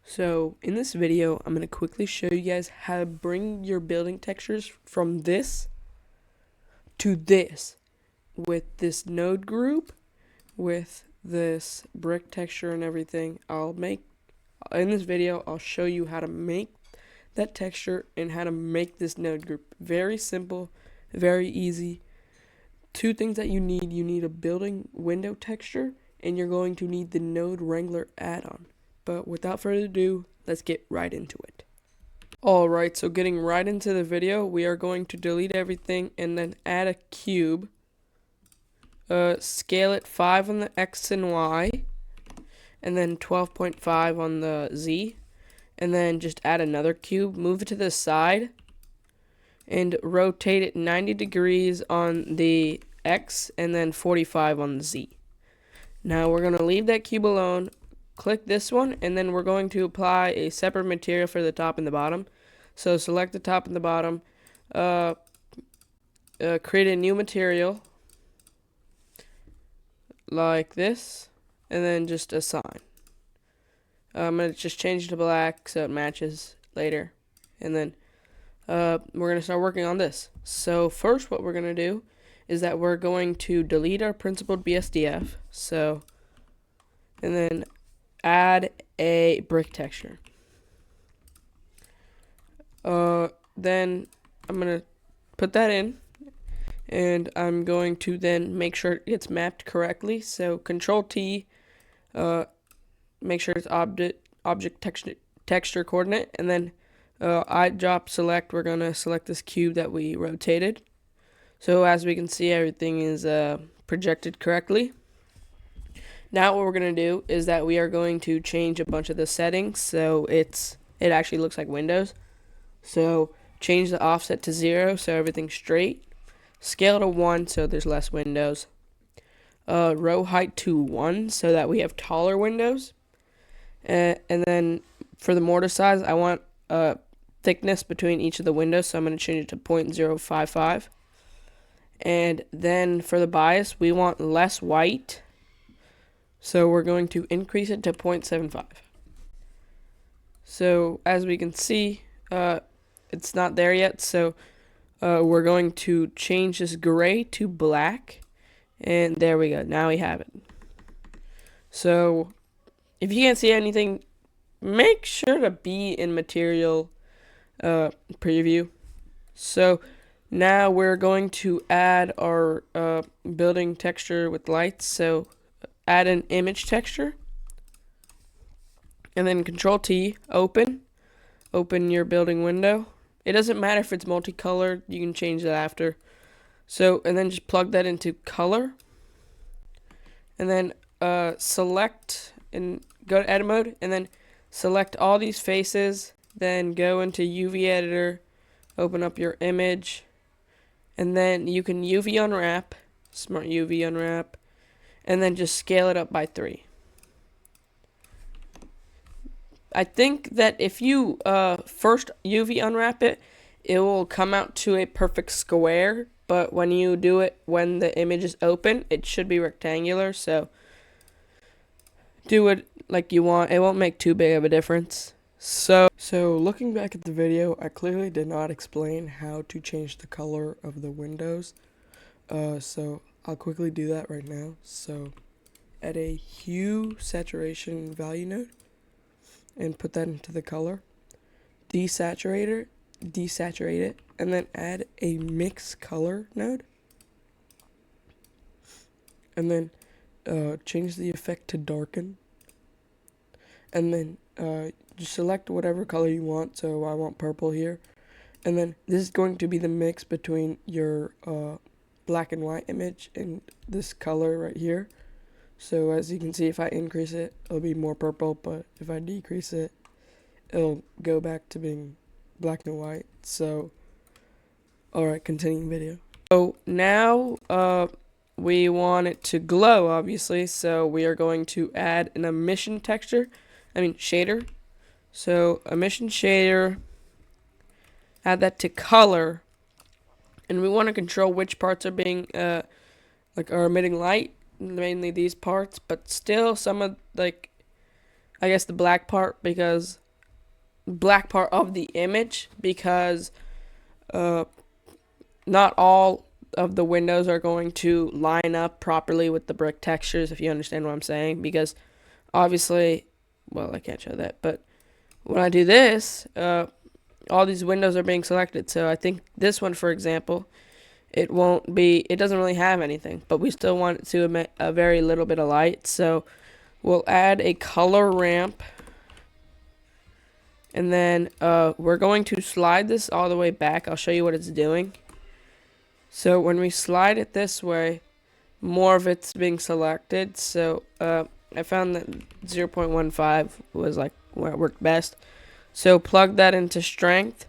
So in this video, I'm going to quickly show you guys how to bring your building textures from this to this with this node group, with this brick texture and everything. In this video, I'll show you how to make that texture and how to make this node group. Very simple, very easy. Two things that you need a building window texture, and you're going to need the node wrangler add-on. But without further ado, let's get right into it. Alright, so getting right into the video, we are going to delete everything and then add a cube. Scale it 5 on the X and Y, and then 12.5 on the Z. And then just add another cube, move it to the side, and rotate it 90 degrees on the X and then 45 on the Z. Now we're going to leave that cube alone. Click this one, and then we're going to apply a separate material for the top and the bottom. So select the top and the bottom, create a new material like this, and then just assign. I'm going to just change it to black so it matches later, and then we're going to start working on this. So first what we're going to do is that we're going to delete our principled BSDF, and then add a brick texture. Then I'm going to put that in, and I'm going to then make sure it gets mapped correctly. So Control T, make sure it's object texture coordinate, and then I drop select. We're going to select this cube that we rotated. So as we can see, everything is projected correctly. Now what we're going to do is that we are going to change a bunch of the settings so it actually looks like windows. So change the offset to 0 so everything's straight. Scale to 1 so there's less windows. Row height to 1 so that we have taller windows. And then for the mortar size, I want thickness between each of the windows, so I'm going to change it to 0.055. And then for the bias, we want less white, so we're going to increase it to 0.75. So as we can see, it's not there yet, so we're going to change this gray to black, and there we go. Now we have it. So if you can't see anything, make sure to be in material preview. So now we're going to add our building texture with lights. So add an image texture, and then Control T, open your building window. It doesn't matter if it's multicolored, you can change that after. So, and then just plug that into color, and then select and go to edit mode, and then select all these faces, then go into UV editor, open up your image, and then you can UV unwrap, smart UV unwrap, and then just scale it up by 3. I think that if you first UV unwrap it, it will come out to a perfect square, but when you do it when the image is open, it should be rectangular, so do it like you want. It won't make too big of a difference. So looking back at the video, I clearly did not explain how to change the color of the windows. So I'll quickly do that right now. So add a hue saturation value node and put that into the color. Desaturate it, and then add a mix color node. And then change the effect to darken. And then just select whatever color you want. So I want purple here. And then this is going to be the mix between your black and white image and this color right here. So as you can see, if I increase it, it'll be more purple, but if I decrease it, it'll go back to being black and white. So, alright, continuing video. So now we want it to glow, obviously, so we are going to add an emission shader. So emission shader, add that to color, and we want to control which parts are being are emitting light, mainly these parts, but still some of I guess the black part of the image, because uh, not all of the windows are going to line up properly with the brick textures, if you understand what I'm saying. Because obviously, well, I can't show that, but when I do this, all these windows are being selected. So I think this one, for example, it doesn't really have anything, but we still want it to emit a very little bit of light. So we'll add a color ramp, and then we're going to slide this all the way back. I'll show you what it's doing. So when we slide it this way, more of it's being selected. So I found that 0.15 was like where it worked best. So plug that into strength.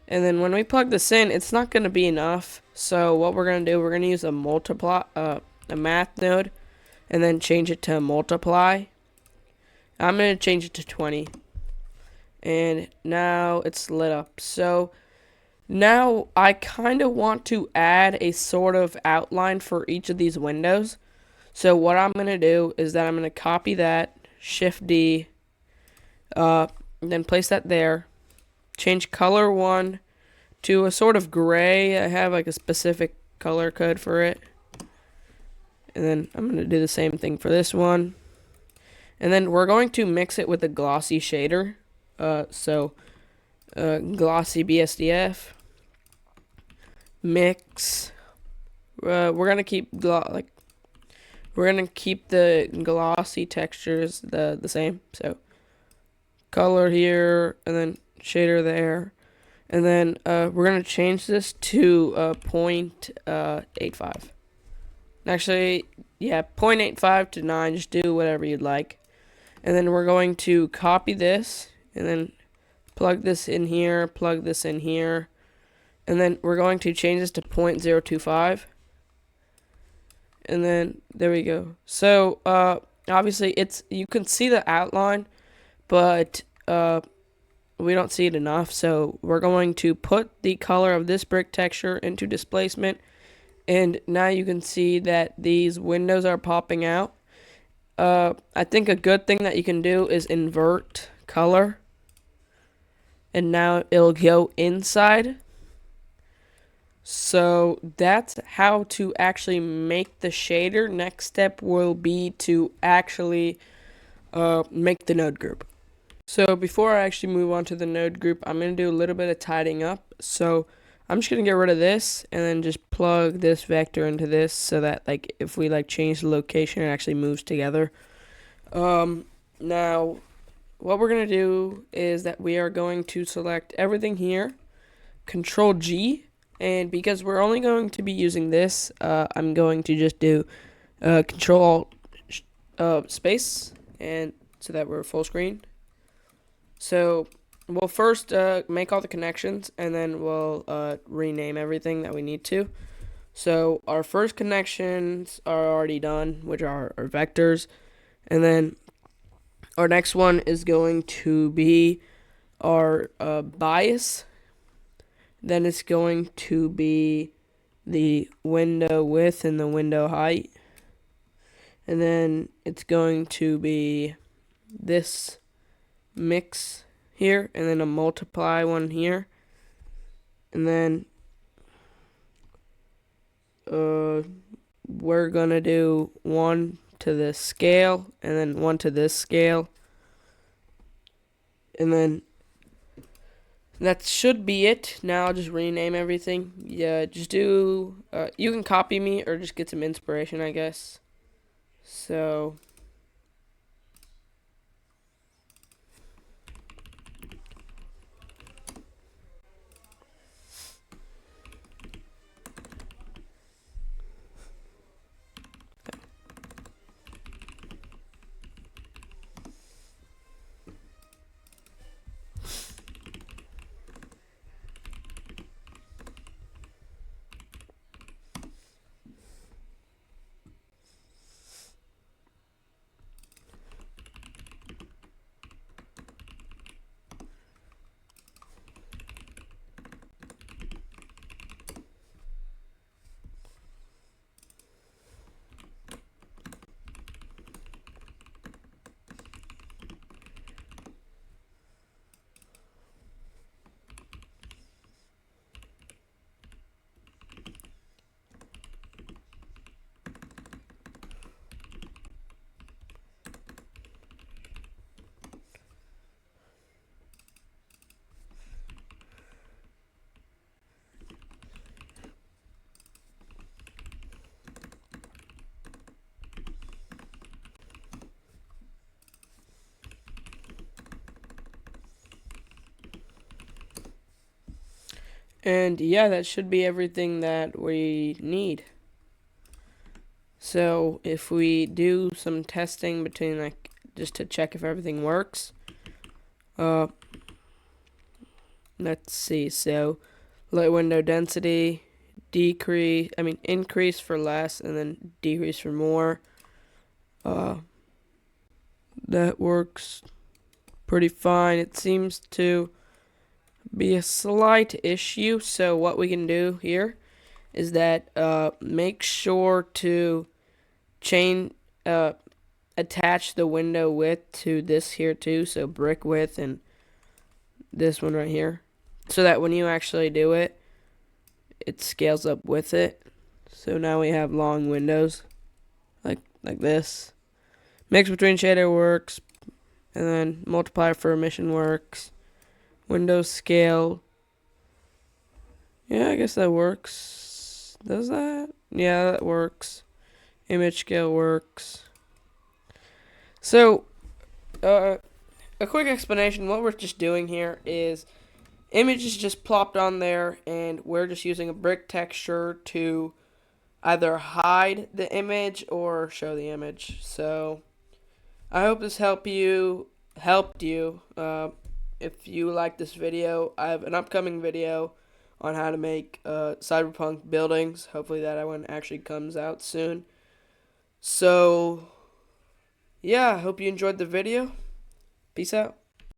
And then when we plug this in, it's not going to be enough. So what we're going to do, we're going to use a math node, and then change it to multiply. I'm going to change it to 20. And now it's lit up. So now I kind of want to add a sort of outline for each of these windows. So what I'm going to do is that I'm going to copy that, Shift D, and then place that there. Change color 1 to a sort of gray. I have like a specific color code for it. And then I'm going to do the same thing for this one. And then we're going to mix it with a glossy shader. Glossy BSDF. Mix. We're going to keep the glossy textures the same. So color here, and then shader there. And then we're going to change this to 0.85. Actually, yeah, 0.85 to 9. Just do whatever you'd like. And then we're going to copy this, and then plug this in here, plug this in here. And then we're going to change this to 0.025. And then there we go. So obviously you can see the outline, but we don't see it enough. So we're going to put the color of this brick texture into displacement, and now you can see that these windows are popping out. I think a good thing that you can do is invert color, and now it'll go inside. So that's how to actually make the shader. Next step will be to actually make the node group. So before I actually move on to the node group, I'm going to do a little bit of tidying up. So I'm just going to get rid of this, and then just plug this vector into this, so that like if we like change the location, it actually moves together. Now what we're going to do is that we are going to select everything here, Control G, and because we're only going to be using this, I'm going to just do Control space, and so that we're full screen. So we'll first make all the connections, and then we'll rename everything that we need to. So our first connections are already done, which are our vectors. And then our next one is going to be our bias. Then it's going to be the window width and the window height. And then it's going to be this mix here, and then a multiply one here. And then we're gonna do one to this scale, and then one to this scale. And then that should be it. Now I'll just rename everything. Yeah, just do, you can copy me or just get some inspiration, I guess. So And yeah, that should be everything that we need. So if we do some testing between, like, just to check if everything works, uh, let's see. So light window density, increase for less and then decrease for more. That works pretty fine. It seems to be a slight issue. So what we can do here is that make sure to chain attach the window width to this here too. So brick width and this one right here, so that when you actually do it, it scales up with it. So now we have long windows like this. Mix between shader works, and then multiplier for emission works. Window scale. Yeah, I guess that works. Does that? Yeah, that works. Image scale works. So, a quick explanation. What we're just doing here is image is just plopped on there, and we're just using a brick texture to either hide the image or show the image. So I hope this helped you. If you like this video, I have an upcoming video on how to make cyberpunk buildings. Hopefully that one actually comes out soon. So yeah, I hope you enjoyed the video. Peace out.